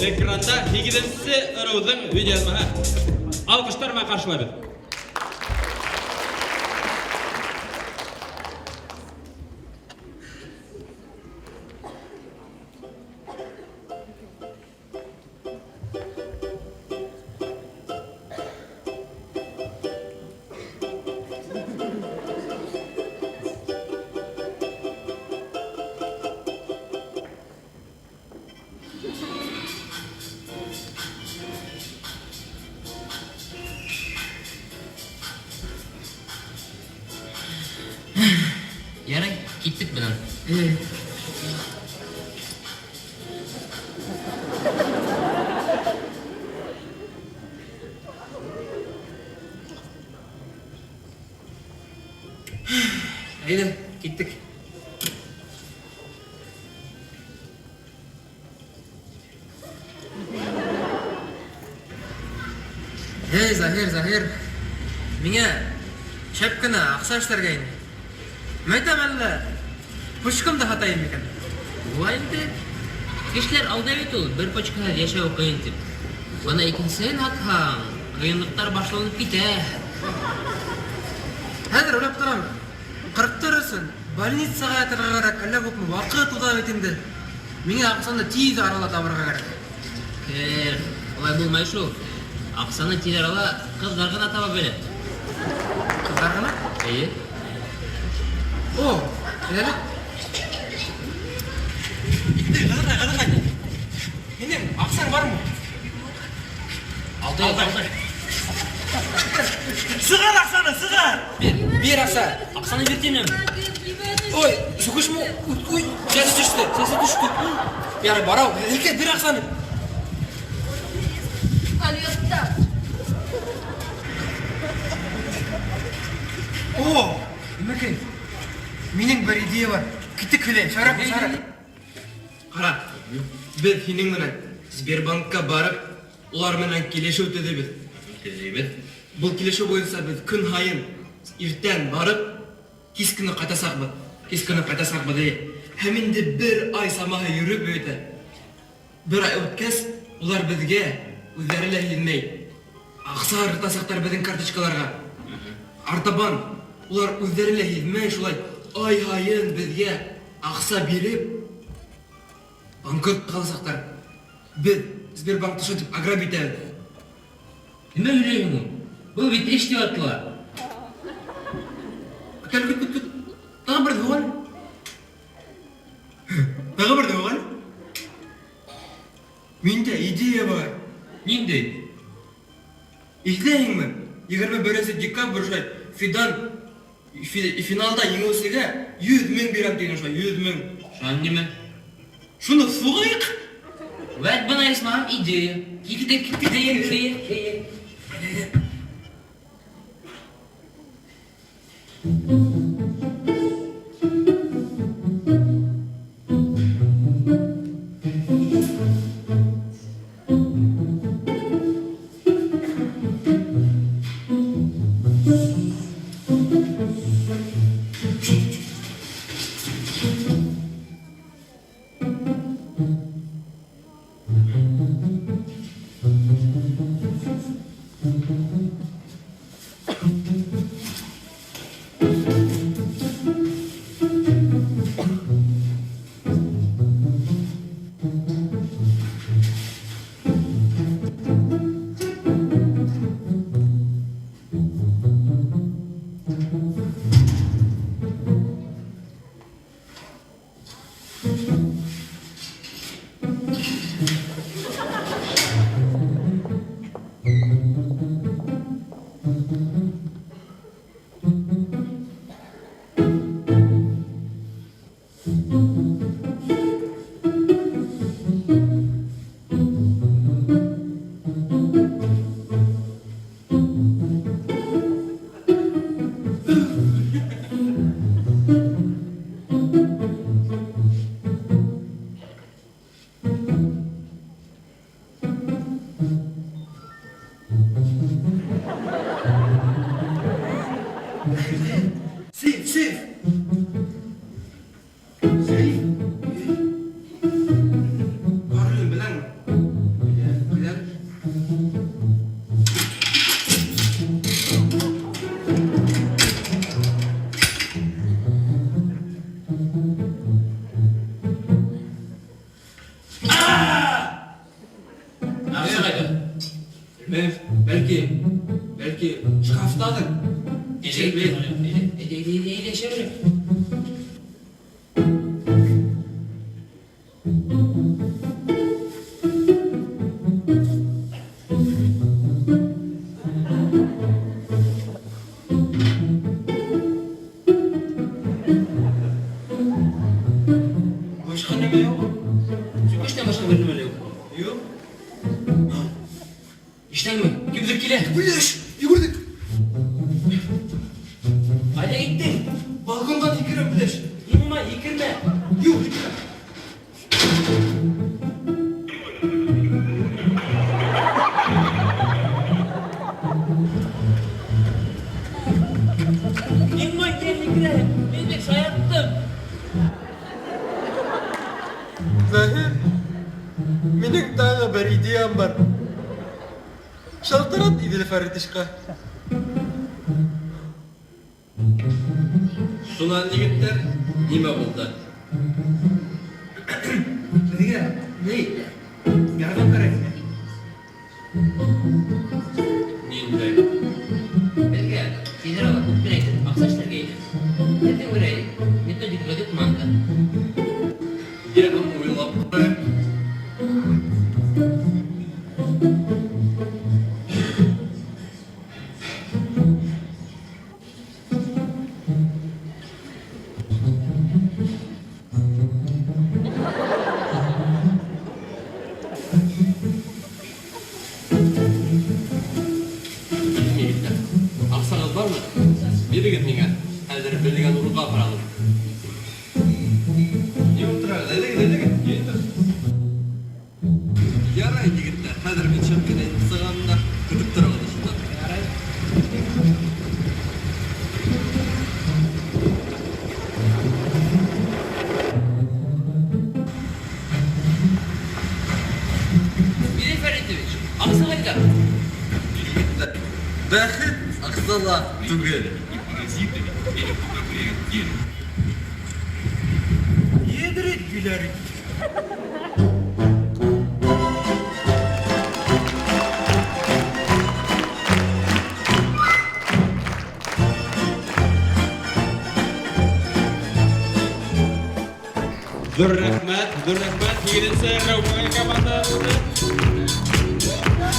ekranda 8-si ırıldың видеосына alkışlarla karşılayın. Yarın gittik bilen. Haydi gittik. Hey Zahir. Mine şapkını aksaçlar gayın. Мәйтам әлі, пұшқымды хатайым екен. Олайымды, кешілер алда бет ол, бір почкада яшау қиын деп. Бана екіншісін атқан, қиындықтар башланып кете. Әдір ойлап тұрам, 40 тұрысын, больницаға әтірға қарак, әлі көпмі вақыт ұда бетімді. Мене ақсаны тиіз арала табырға қарак. Кер, олай болмай шу. Ақсаны тез арала қыздар ғана таба беледі. Қыздар ғана? О, әлі? Қадырғай. Менен ақсаң бар мұ? Алдай. Сығар ақсаны, сығар! Бер ақса. Ақсаны бертенім. Ой, жүгіш мұ? Ой, сәсі düştü. Бәрі барау, әлке бер ақсаны. О, Мәкен. Менің бір идея бар. Кітті көлен, шарап. Қара, біз сенің менен Сбербанкқа барып, олар менен келеші өтеді біз. Бұл келеші бойынша біз күн хайын ертен барып, кескіні қайтасақ бұды. Әмінде бір ай самағы жүріп өйті. Бір ай өткіз, олар бізге өздерілі елмей. Ақса артасақтар біздің карточкаларға. Артабан, олар өздерілі елмей шулай ай хайын бізге ақса беріп, банкрот қаласақтар. Біз Сбербанкты шөтіп аграбит әді. Неме үйлейін мұн? Бұл бет еште баттыла. Күт. Тағы бірді оған? Менде идея бар. Нендей? Излейін мен. 21 декабрь жай финалда еңесіге 100 мың берем деген жай, 100 мың. Шан неме? Шуны суғайық? Вәт бұна есмағам идея. Идея. Bilmem, belki şkaftadır. Eyle. Başka ne yok? Süpeşten başka bir numara yok. Yok. İşten mi? Gibidir kile. Güneş, yürüdük. Hayda gittin. Balkondan yıkırım Güneş. Yumma yıkırma. Yuh. Yumma yıkırma. Ben de sayattım. Zahir, benim daha bir ideyam var. Şaltırat idil Feritişka. Sunan yigitler nima bo'ldi? Nega? Ne? Yardım kerak. Ninde? Belki general hukukun aytib maqsadlar geydi. Erten göreylik. Metodik lodik manda. Yerim o'ylab qo'y. Yigitlar, aqsangiz bormi? Berigit menga. Hozir bilgan urug'ga boramiz. Ne o'tiradi? Dedi. Yaray yigitlar, hozir men chiqib sig'amda kutib turadi shunda. Bilin Feritovich. Aqsalar gap. Yigitlar, baxit aqsalar tugul. Yedirit gülerik. Dur rahmat, yigitse Ravga komanda.